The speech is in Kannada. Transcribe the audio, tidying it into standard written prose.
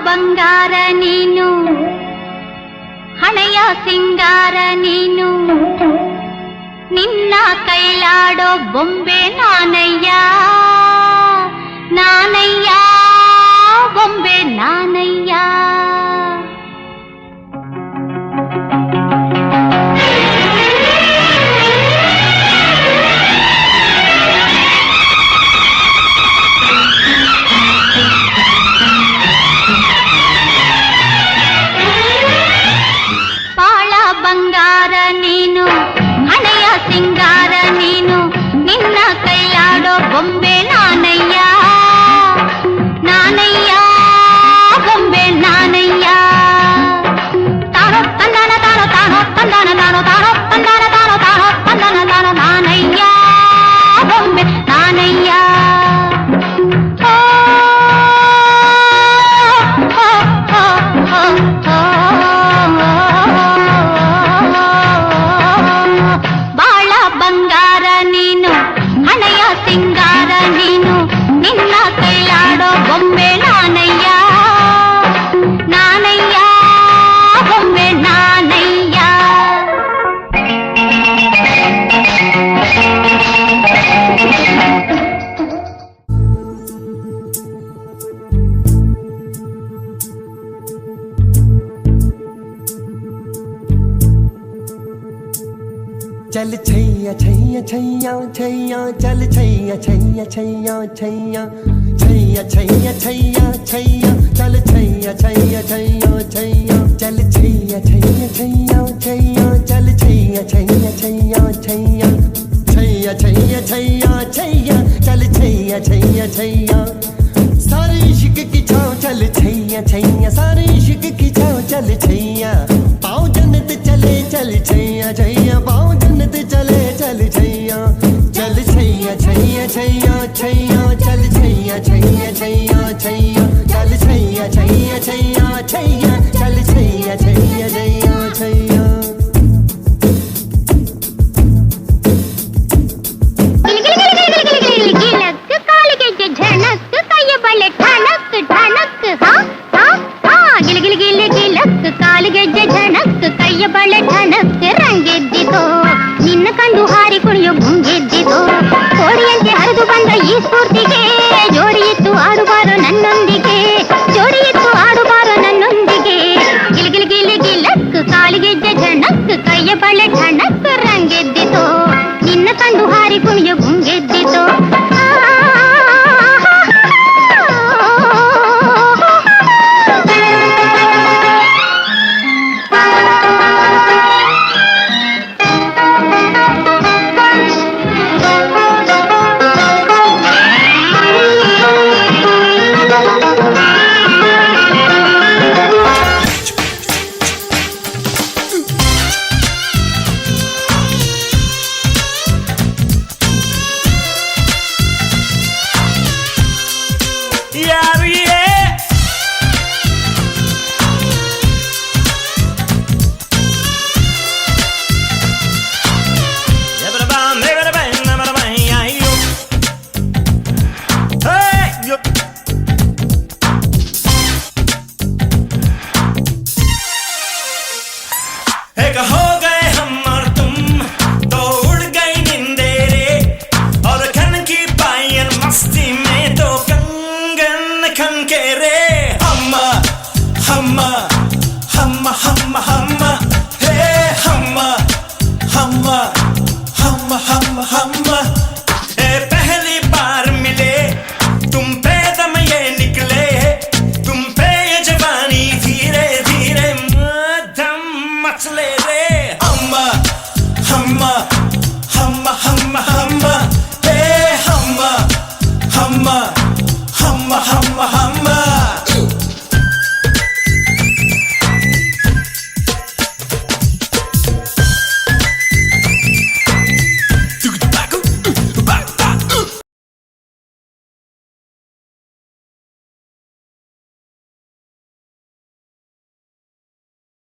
ಬಂಗಾರ ನೀನು ಹಣೆಯ ಸಿಂಗಾರ ನೀನು ನಿನ್ನ ಕೈಲಾಡೋ ಬೊಂಬೆ ನಾನಯ್ಯ ನಾನಯ್ಯ ಬೊಂಬೆ ನಾನಯ್ಯ ಬಂಗಾರ ನೀನು ಹಣೆಯ ಸಿಂಗಾರ ನೀನು ನಿನ್ನ ಕೈಲಾಡೋ ಬೊಂಬೆ ನಾನಯ್ಯ ನಾನಯ್ಯ ಬೊಂಬೆ ನಾನಯ್ಯ ತಾನೋ ತಂದಾನ ತಾನೋ ತಾನೋ ತಂದಾನ ತಾನೋ ತಾನೋ ತಂದಾನ ತಾನೋ ತಾನೋ ತಂದಾನ ತಾನೋ ನಾನಯ್ಯ ಬೊಂಬೆ ನಾನಯ್ಯ ಬಂಗಾರ ನೀನು ಹಣೆಯ ಸಿಂಗಾರ ನೀನು ನಿನ್ನ ಕೈಲಾಡೋ ಬೊಂಬೆ ನಾನಯ್ಯ ನಾನಯ್ಯ ಬೊಂಬೆ ನಾನಯ್ಯ चल छैया छैया छैया छैया चल छैया छैया छैया छैया छैया छैया छैया छैया चल छैया छैया छैया छैया चल छैया छैया छैया छैया चल छैया छैया छैया छैया छैया छैया छैया छैया चल छैया छैया छैया सारे इश्क की छाँव चल छैया छैया सारे इश्क की छाँव चल छैया पाँव जन्नत चले चल छैया छैया पाँव जन्नत चले चल छैया चल छैया छैया छैया छैया चल छैया छैया छैया छैया चल छैया छैया छैया छैया चल छैया छैया छैया छैया ಕಾಲಿಗೆಜ್ಜೆ ಝಣಕ್ ಕೈಯ ಬಳೆ ಠಣಕ್ ರಂಗೆದ್ದಿತೋ ನಿನ್ನ ಕಂಡು ಹಾರಿ ಕುಣಿಯೋ ಗುಂಗೆದ್ದಿತೋ ಕೋಡಿಯಂತೆ ಹರಿದು ಬಂದ ಈ ಸ್ಫೂರ್ತಿಗೆ ಜೋಡಿಯಿತ್ತು ಆಡುಬಾರೋ ನನ್ನೊಂದಿಗೆ ಜೋಡಿಯಿತ್ತು ಆಡುಬಾರೋ ನನ್ನೊಂದಿಗೆ ಗಿಲ್ ಗಿಲ್ ಗಿಲಕ್ ಕಾಲಿಗೆಜ್ಜೆ ಝಣಕ್ ಕೈಯ ಬಳೆ ಠಣಕ್ ರಂಗೆದ್ದಿತೋ ನಿನ್ನ ಕಂಡು ಹಾರಿ ಕುಣಿಯೋ ಗುಂಗೆದ್ದಿತೋ पहली बार मिले तुम पे दम ये निकले तुम पे ये जवानी धीरे धीरे दम मचले रे हम